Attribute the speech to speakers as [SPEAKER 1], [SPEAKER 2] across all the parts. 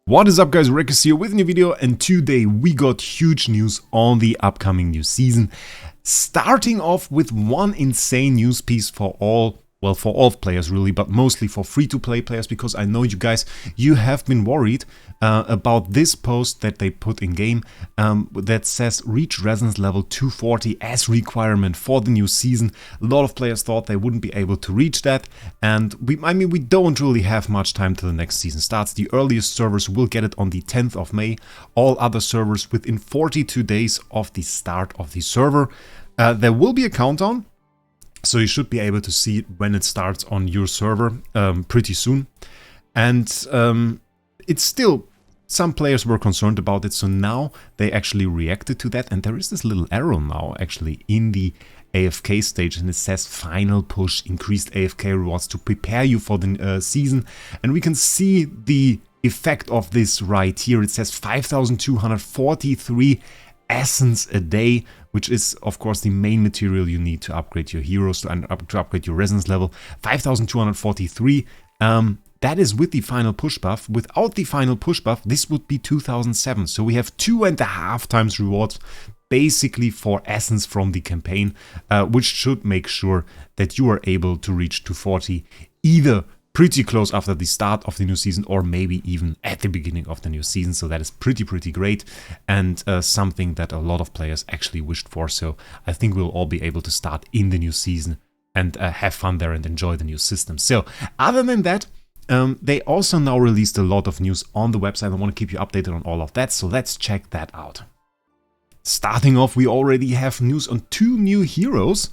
[SPEAKER 1] What is up, guys? Wraec here with a new video, and today we got huge news on the upcoming new season. Starting off with one insane news piece for all players really, but mostly for free-to-play players, because I know you guys, you have been worried about this post that they put in game that says reach resonance level 240 as requirement for the new season. A lot of players thought they wouldn't be able to reach that, and we don't really have much time till the next season starts. The earliest servers will get it on the 10th of May, all other servers within 42 days of the start of the server. There will be a countdown, so you should be able to see it when it starts on your server pretty soon. And it's still, some players were concerned about it, so now they actually reacted to that. And there is this little arrow now actually in the AFK stage, and it says final push, increased AFK rewards to prepare you for the season. And we can see the effect of this right here. It says 5,243 essence a day, which is of course the main material you need to upgrade your heroes to upgrade your resonance level. 5,243. That is with the final push buff. Without the final push buff, this would be 2,007. So we have 2.5 times rewards basically for essence from the campaign, which should make sure that you are able to reach 240 either pretty close after the start of the new season, or maybe even at the beginning of the new season. So that is pretty great, and something that a lot of players actually wished for. So I think we'll all be able to start in the new season and have fun there and enjoy the new system. So other than that, they also now released a lot of news on the website. I want to keep you updated on all of that, so let's check that out. Starting off, we already have news on two new heroes,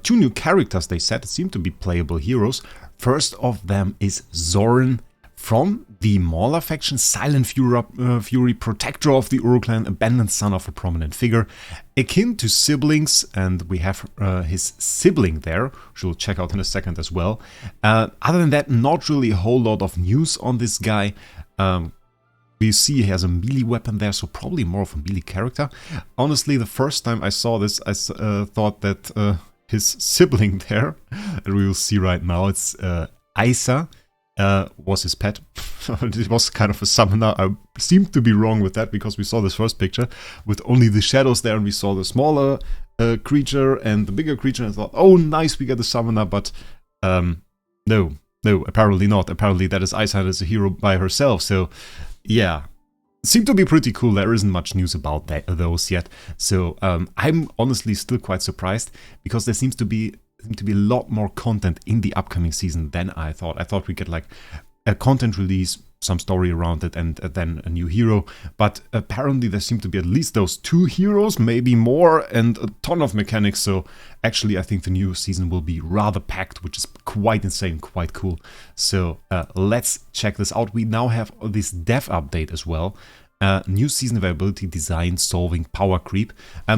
[SPEAKER 1] two new characters. They said it seem to be playable heroes. First of them is Zoran from the Mauler faction, Silent Fury, protector of the Uru clan, abandoned son of a prominent figure, akin to siblings, and we have his sibling there, which we'll check out in a second as well. Other than that, not really a whole lot of news on this guy. We see he has a melee weapon there, so probably more of a melee character. Honestly, the first time I saw this, I thought that his sibling there, and we will see right now, it's Isa, was his pet. It was kind of a summoner. I seem to be wrong with that, because we saw this first picture with only the shadows there, and we saw the smaller creature and the bigger creature, and I thought, oh nice, we get a summoner, but no, apparently not. Apparently that is Isa as a hero by herself, so yeah. Seemed to be pretty cool. There isn't much news about those yet, so I'm honestly still quite surprised, because there seems to be a lot more content in the upcoming season than I thought. I thought we'd get like a content release, some story around it, and then a new hero, but apparently there seem to be at least those two heroes, maybe more, and a ton of mechanics. So actually I think the new season will be rather packed, which is quite insane, quite cool. So let's check this out. We now have this dev update as well. New season availability, design solving power creep.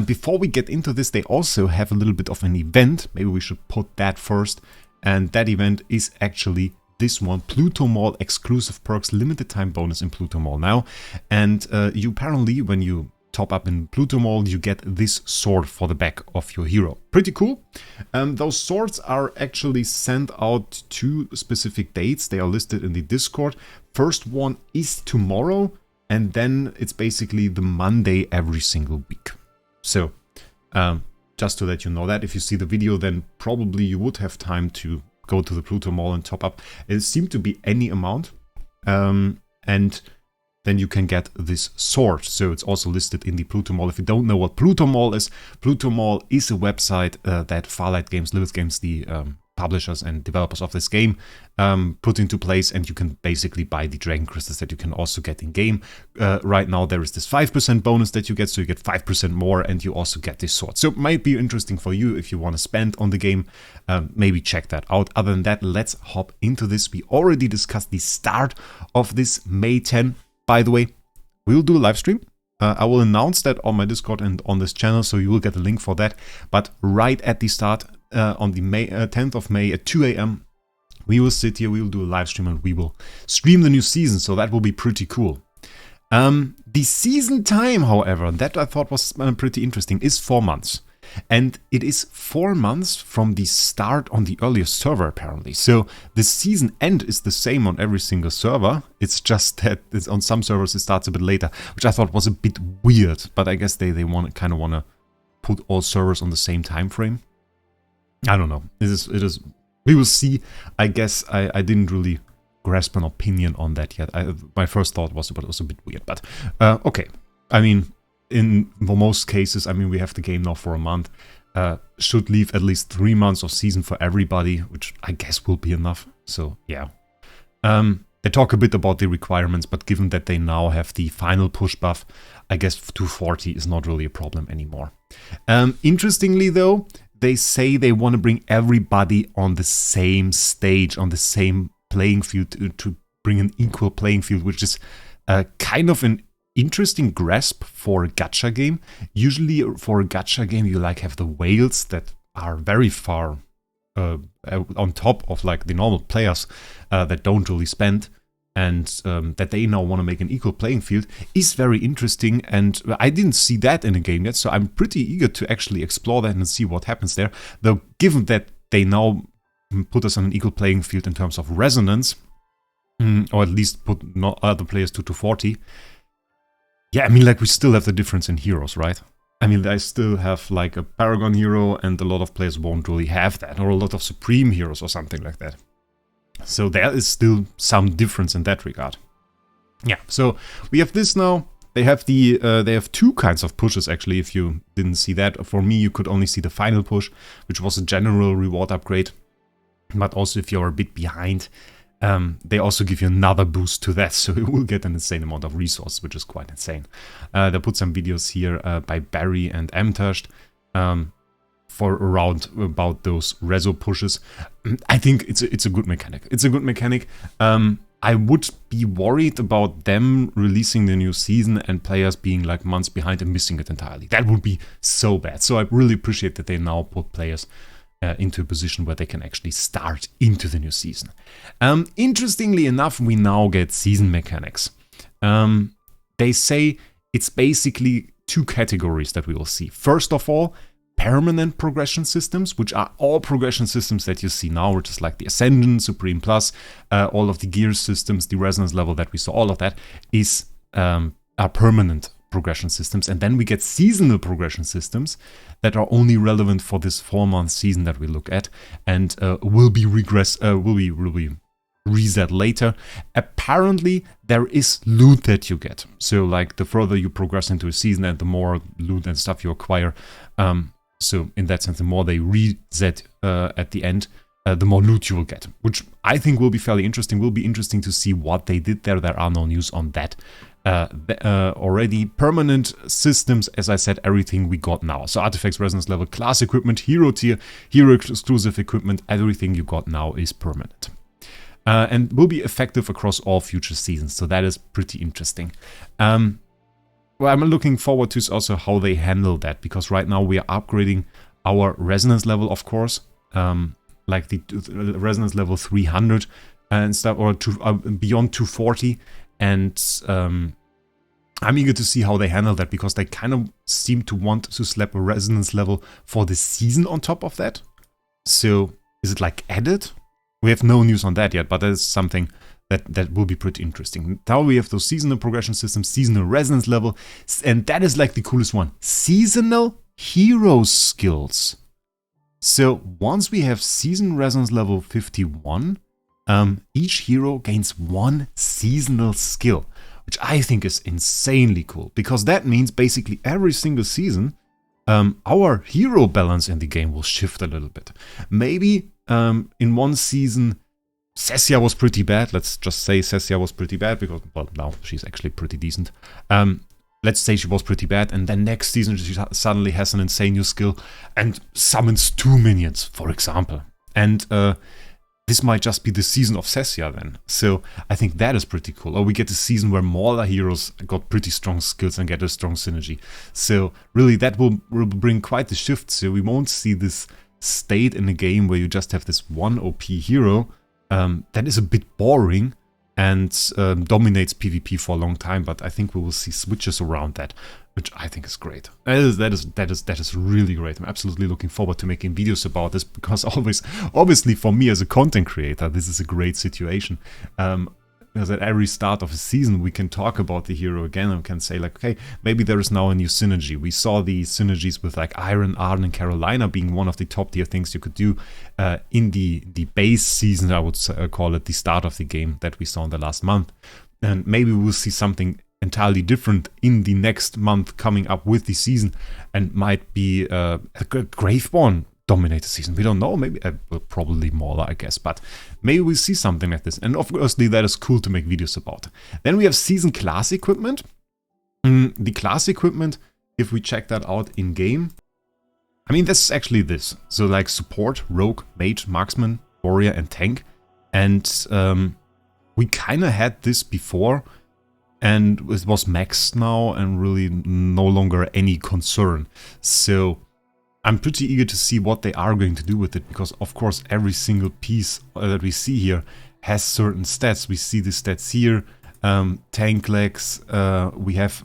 [SPEAKER 1] Before we get into this, they also have a little bit of an event. Maybe we should put that first, and that event is actually this one: Pluto Mall exclusive perks, limited time bonus in Pluto Mall now. And you apparently, when you top up in Pluto Mall, you get this sword for the back of your hero. Pretty cool. Those swords are actually sent out to specific dates. They are listed in the Discord. First one is tomorrow, and then it's basically the Monday every single week. So just to let you know that, if you see the video, then probably you would have time to go to the Pluto Mall and top up. It seemed to be any amount, and then you can get this sword. So it's also listed in the Pluto Mall. If you don't know what Pluto Mall is a website that Farlight Games, Lilith Games, the publishers and developers of this game, put into place, and you can basically buy the dragon crystals that you can also get in game. Right now there is this 5% bonus that you get, so you get 5% more, and you also get this sword. So it might be interesting for you if you want to spend on the game. Maybe check that out. Other than that, let's hop into this. We already discussed the start of this May 10. By the way, we'll do a live stream. I will announce that on my Discord and on this channel, so you will get a link for that. But right at the start, on the 10th of May at 2 AM, we will sit here, we will do a live stream, and we will stream the new season, so that will be pretty cool. The season time, however, that I thought was pretty interesting, is 4 months. And it is 4 months from the start on the earliest server, apparently. So the season end is the same on every single server. It's just that it's on some servers it starts a bit later, which I thought was a bit weird. But I guess they kind of want to put all servers on the same time frame. I don't know. It is. We will see. I guess I didn't really grasp an opinion on that yet. My first thought was it was a bit weird, but okay. I mean, for most cases, I mean, we have the game now for a month. Should leave at least 3 months of season for everybody, which I guess will be enough. So yeah. They talk a bit about the requirements, but given that they now have the final push buff, I guess 240 is not really a problem anymore. Interestingly though, they say they want to bring everybody on the same stage, on the same playing field, to bring an equal playing field, which is kind of an interesting grasp for a gacha game. Usually for a gacha game you like have the whales that are very far on top of like the normal players that don't really spend, and that they now want to make an equal playing field is very interesting, and I didn't see that in a game yet, so I'm pretty eager to actually explore that and see what happens there. Though given that they now put us on an equal playing field in terms of resonance, or at least put other players to 240, yeah, I mean, like, we still have the difference in heroes, right? I mean, I still have like a Paragon hero, and a lot of players won't really have that, or a lot of Supreme heroes or something like that. So there is still some difference in that regard. Yeah, so we have this now. They have they have 2 kinds of pushes, actually, if you didn't see that. For me, you could only see the final push, which was a general reward upgrade. But also, if you're a bit behind, they also give you another boost to that, so you will get an insane amount of resources, which is quite insane. They put some videos here by Barry and Amtashed for around about those reso pushes. I think it's a good mechanic. It's a good mechanic. I would be worried about them releasing the new season and players being like months behind and missing it entirely. That would be so bad. So I really appreciate that they now put players into a position where they can actually start into the new season. Interestingly enough, we now get season mechanics. They say it's basically 2 categories that we will see. First of all, permanent progression systems, which are all progression systems that you see now, which is like the Ascension, Supreme Plus, all of the gear systems, the resonance level that we saw, all of that is are permanent progression systems. And then we get seasonal progression systems that are only relevant for this 4-month season that we look at, and will be reset later. Apparently there is loot that you get, so like the further you progress into a season and the more loot and stuff you acquire, so in that sense, the more they reset at the end, the more loot you will get, which I think will be fairly interesting. Will be interesting to see what they did there. There are no news on that already. Permanent systems, as I said, everything we got now. So artifacts, resonance level, class equipment, hero tier, hero exclusive equipment, everything you got now is permanent. And will be effective across all future seasons. So that is pretty interesting. Well, I'm looking forward to also how they handle that, because right now we are upgrading our resonance level, of course, like the resonance level 300 and stuff, or beyond 240. And I'm eager to see how they handle that, because they kind of seem to want to slap a resonance level for the season on top of that. So is it like added? We have no news on that yet, but that is something that will be pretty interesting. Now we have those seasonal progression systems, seasonal resonance level, and that is like the coolest one. Seasonal hero skills. So once we have season resonance level 51, each hero gains 1 seasonal skill, which I think is insanely cool, because that means basically every single season, our hero balance in the game will shift a little bit. Maybe in one season, Cessia was pretty bad. Let's just say Cessia was pretty bad, because, well, now she's actually pretty decent. Let's say she was pretty bad, and then next season she suddenly has an insane new skill and summons 2 minions, for example. And this might just be the season of Cessia then. So I think that is pretty cool. Or we get a season where Mauler heroes got pretty strong skills and get a strong synergy. So really that will bring quite the shift. So we won't see this state in a game where you just have this one OP hero. That is a bit boring. and dominates PvP for a long time, but I think we will see switches around that, which I think is great. That is really great. I'm absolutely looking forward to making videos about this, because obviously for me as a content creator, this is a great situation. Because at every start of a season, we can talk about the hero again and can say like, okay, maybe there is now a new synergy. We saw the synergies with like Iron, Arden, and Carolina being one of the top tier things you could do in the base season, I would call it, the start of the game that we saw in the last month. And maybe we'll see something entirely different in the next month coming up with the season, and might be a Graveborn dominate the season. We don't know, maybe probably Mauler, I guess, but maybe we see something like this, and obviously that is cool to make videos about. Then we have season class equipment. The class equipment, if we check that out in game, I mean, this is actually this. So like support, rogue, mage, marksman, warrior, and tank. And we kind of had this before, and it was maxed now and really no longer any concern. So I'm pretty eager to see what they are going to do with it, because of course every single piece that we see here has certain stats. We see the stats here, tank legs, we have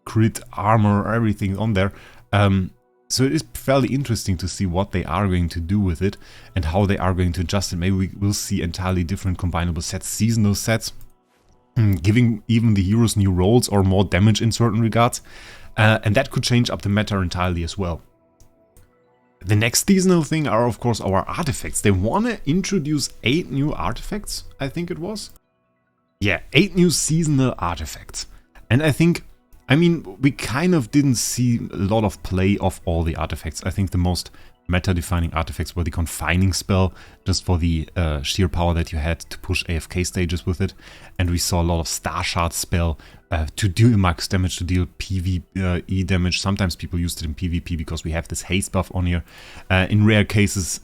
[SPEAKER 1] crit, armor, everything on there. So it is fairly interesting to see what they are going to do with it and how they are going to adjust it. Maybe we will see entirely different combinable sets, seasonal sets, giving even the heroes new roles or more damage in certain regards. And that could change up the meta entirely as well. The next seasonal thing are, of course, our artifacts. They want to introduce 8 new artifacts, I think it was. Yeah, 8 new seasonal artifacts. And I think, I mean, we kind of didn't see a lot of play of all the artifacts. I think the most meta-defining artifacts were the confining spell, just for the sheer power that you had to push AFK stages with it. And we saw a lot of star shard spell to deal max damage, to deal PvE damage. Sometimes people used it in PvP because we have this haste buff on here. In rare cases,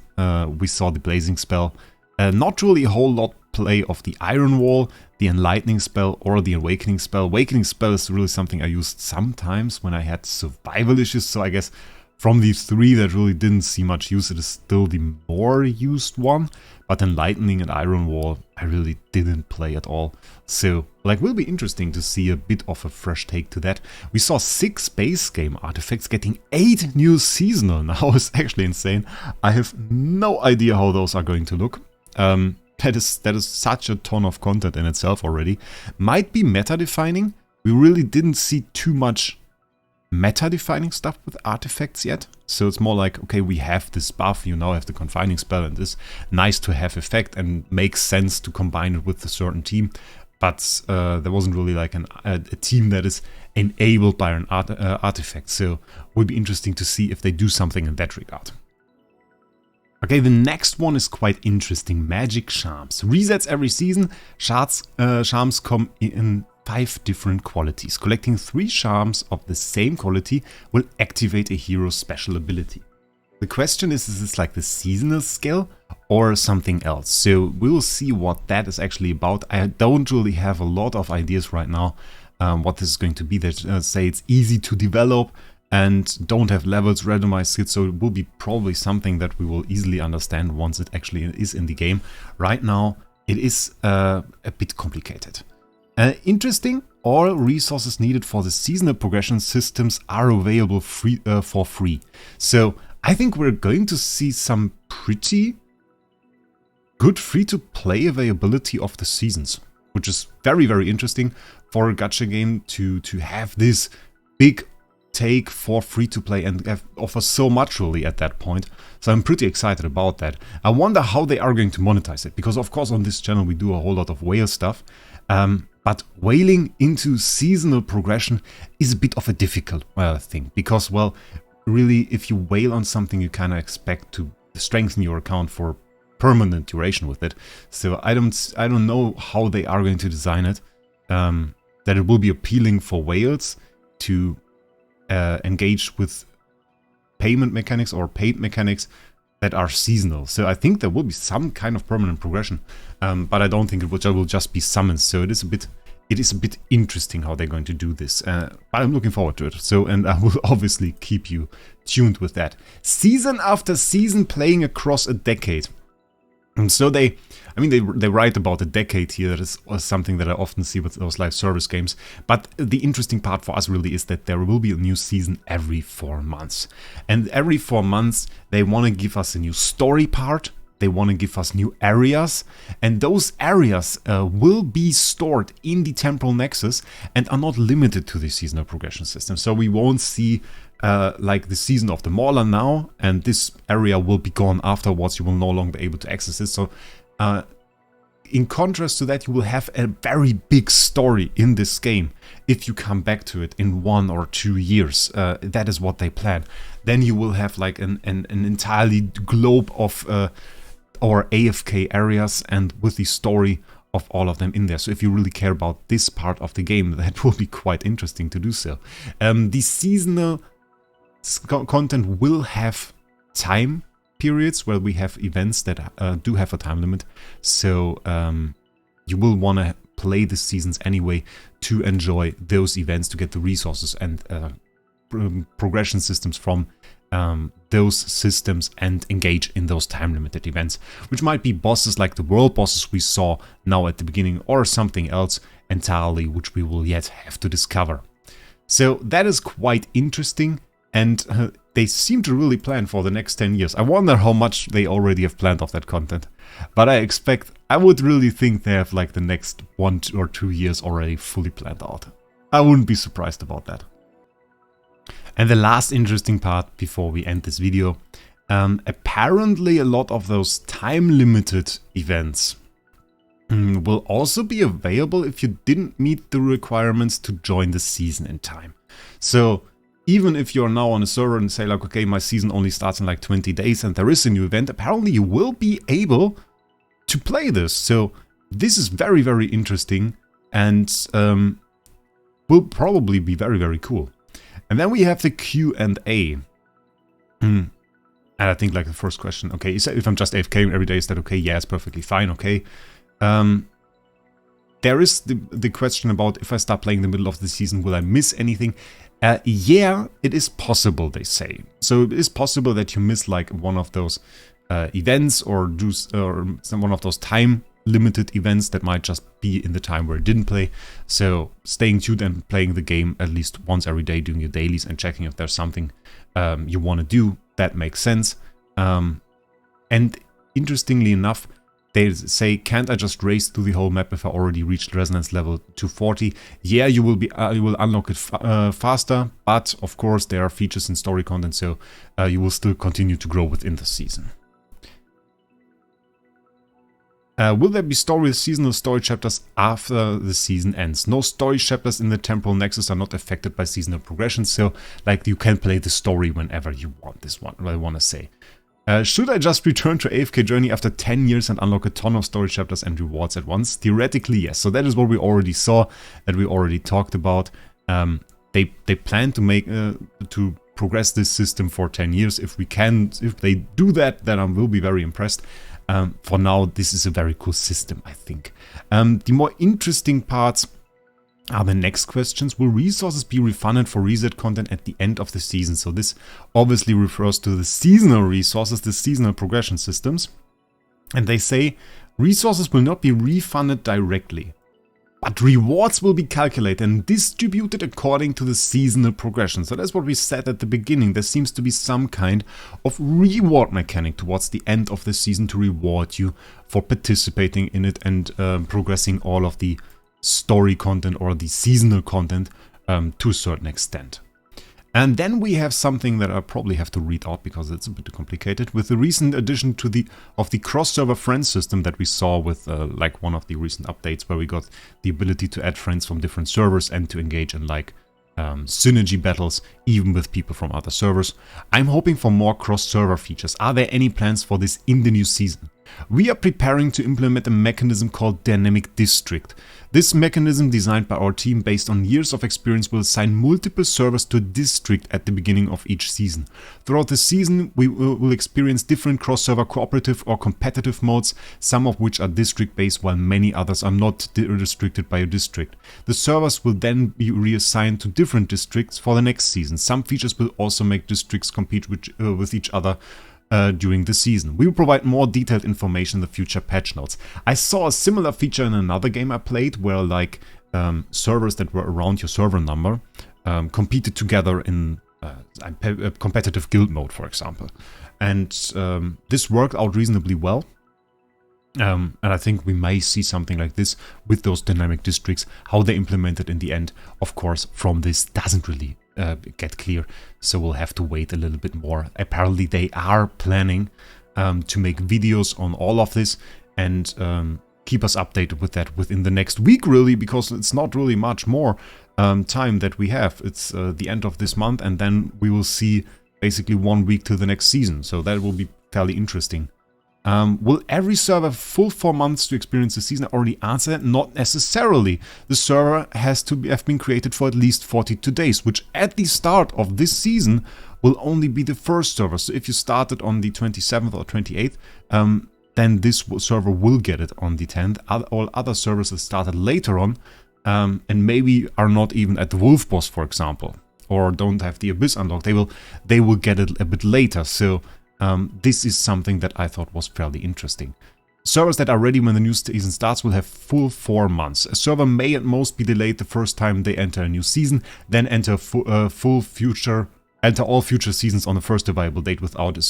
[SPEAKER 1] we saw the blazing spell. Not really a whole lot play of the iron wall, the enlightening spell, or the awakening spell. Awakening spell is really something I used sometimes when I had survival issues, so I guess from these 3 that really didn't see much use, it is still the more used one. But enlightening and iron wall, I really didn't play at all. So, like, will be interesting to see a bit of a fresh take to that. We saw 6 base game artifacts getting 8 new seasonal now. It's actually insane. I have no idea how those are going to look. That is such a ton of content in itself already. Might be meta-defining. We really didn't see too much meta-defining stuff with artifacts yet. So it's more like, okay, we have this buff, you now have the confining spell, and this nice to have effect and makes sense to combine it with a certain team. But there wasn't really like a team that is enabled by an artifact. So it would be interesting to see if they do something in that regard. Okay, the next one is quite interesting. Magic Charms. Resets every season. Charms come in 5 different qualities. Collecting 3 charms of the same quality will activate a hero's special ability. The question is this like the seasonal skill or something else? So we'll see what that is actually about. I don't really have a lot of ideas right now what this is going to be. They say it's easy to develop and don't have levels randomized skills, so it will be probably something that we will easily understand once it actually is in the game. Right now it is a bit complicated. Interesting, all resources needed for the seasonal progression systems are available for free. So I think we're going to see some pretty good free-to-play availability of the seasons, which is very, very interesting for a gacha game to have this big take for free-to-play and offer so much really at that point. So I'm pretty excited about that. I wonder how they are going to monetize it, because of course on this channel we do a whole lot of whale stuff. But whaling into seasonal progression is a bit of a difficult thing, because, well, really, if you whale on something, you kind of expect to strengthen your account for permanent duration with it. So I don't know how they are going to design it, that it will be appealing for whales to engage with payment mechanics or paid mechanics that are seasonal. So I think there will be some kind of permanent progression, but I don't think it will just be summons. So it is a bit interesting how they're going to do this, but I'm looking forward to it. So, and I will obviously keep you tuned with that. Season after season playing across a decade. And so they write about a decade here. That is something that I often see with those live service games. But the interesting part for us really is that there will be a new season every 4 months. And every 4 months, they want to give us a new story part. They want to give us new areas. And those areas will be stored in the temporal nexus and are not limited to the seasonal progression system. So we won't see like the season of the Mauler now, and this area will be gone afterwards. You will no longer be able to access it. So in contrast to that, you will have a very big story in this game if you come back to it in 1 or 2 years. That is what they plan. Then you will have like an entirely globe of or AFK areas, and with the story of all of them in there. So if you really care about this part of the game, that will be quite interesting to do so. The seasonal content will have time periods where we have events that do have a time limit. So you will want to play the seasons anyway to enjoy those events, to get the resources and progression systems from those systems and engage in those time-limited events, which might be bosses like the world bosses we saw now at the beginning, or something else entirely which we will yet have to discover. So that is quite interesting, and they seem to really plan for the next 10 years. I wonder how much they already have planned of that content, but I would really think they have like the next 1 or 2 years already fully planned out. I wouldn't be surprised about that. And the last interesting part before we end this video, apparently a lot of those time-limited events will also be available if you didn't meet the requirements to join the season in time. So even if you're now on a server and say like, okay, my season only starts in like 20 days and there is a new event, apparently you will be able to play this. So this is very, very interesting and will probably be very, very cool. And then we have the Q&A. And I think like the first question, okay, if I'm just AFK every day, is that okay? Yeah, it's perfectly fine, okay. There is the question about if I start playing in the middle of the season, will I miss anything? Yeah, it is possible, they say. So it is possible that you miss like one of those events or one of those time-limited events that might just be in the time where it didn't play. So staying tuned and playing the game at least once every day, doing your dailies and checking if there's something you want to do, that makes sense. And interestingly enough, they say, can't I just race through the whole map if I already reached resonance level 240? Yeah, you will unlock it faster, but of course there are features in story content, so you will still continue to grow within the season. Will there be seasonal story chapters after the season ends? No story chapters in the temporal nexus are not affected by seasonal progression, so like you can play the story whenever you want. This one, what I want to say. Should I just return to AFK Journey after 10 years and unlock a ton of story chapters and rewards at once? Theoretically, yes. So that is what we already saw, that we already talked about. They plan to make to progress this system for 10 years. If they do that, then I will be very impressed. For now, this is a very cool system, I think. The more interesting parts are the next questions. Will resources be refunded for reset content at the end of the season? So this obviously refers to the seasonal resources, the seasonal progression systems. And they say resources will not be refunded directly, but rewards will be calculated and distributed according to the seasonal progression. So that's what we said at the beginning. There seems to be some kind of reward mechanic towards the end of the season to reward you for participating in it and progressing all of the story content or the seasonal content to a certain extent. And then we have something that I probably have to read out because it's a bit complicated. With the recent addition to the cross-server friends system that we saw with like one of the recent updates, where we got the ability to add friends from different servers and to engage in like synergy battles, even with people from other servers. I'm hoping for more cross-server features. Are there any plans for this in the new season? We are preparing to implement a mechanism called Dynamic District. This mechanism, designed by our team based on years of experience, will assign multiple servers to a district at the beginning of each season. Throughout the season, we will experience different cross-server cooperative or competitive modes, some of which are district-based while many others are not restricted by a district. The servers will then be reassigned to different districts for the next season. Some features will also make districts compete with each other during the season. We will provide more detailed information in the future patch notes. I saw a similar feature in another game I played where like servers that were around your server number competed together in a competitive guild mode, for example. And this worked out reasonably well. And I think we may see something like this with those dynamic districts. How they implement it in the end, of course, from this doesn't really get clear. So we'll have to wait a little bit more. Apparently they are planning to make videos on all of this and keep us updated with that within the next week, really, because it's not really much more time that we have. It's the end of this month, and then we will see basically 1 week to the next season. So that will be fairly interesting. Will every server have full 4 months to experience the season? I already answered that. Not necessarily. The server has to have been created for at least 42 days, which at the start of this season will only be the first server. So if you started on the 27th or 28th, then this server will get it on the 10th. All other servers that started later on and maybe are not even at the Wolf Boss, for example, or don't have the Abyss unlocked, they will get it a bit later. So this is something that I thought was fairly interesting. Servers that are ready when the new season starts will have full 4 months. A server may at most be delayed the first time they enter a new season, then enter all future seasons on the first available date without a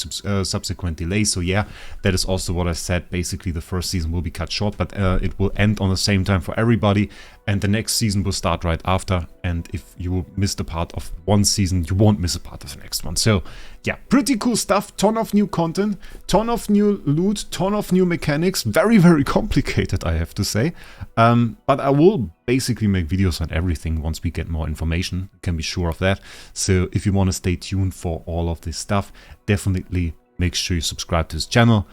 [SPEAKER 1] subsequent delay. So yeah, that is also what I said. Basically, the first season will be cut short, but it will end on the same time for everybody, and the next season will start right after. And if you missed a part of one season, you won't miss a part of the next one. So yeah, pretty cool stuff. Ton of new content, ton of new loot, ton of new mechanics. Very, very complicated, I have to say. But I will basically make videos on everything once we get more information. You can be sure of that. So if you want to stay tuned for all of this stuff, definitely make sure you subscribe to this channel.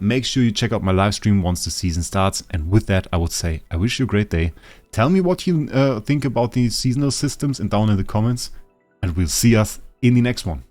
[SPEAKER 1] Make sure you check out my live stream once the season starts. And with that, I would say I wish you a great day. Tell me what you think about these seasonal systems and down in the comments. And we'll see us in the next one.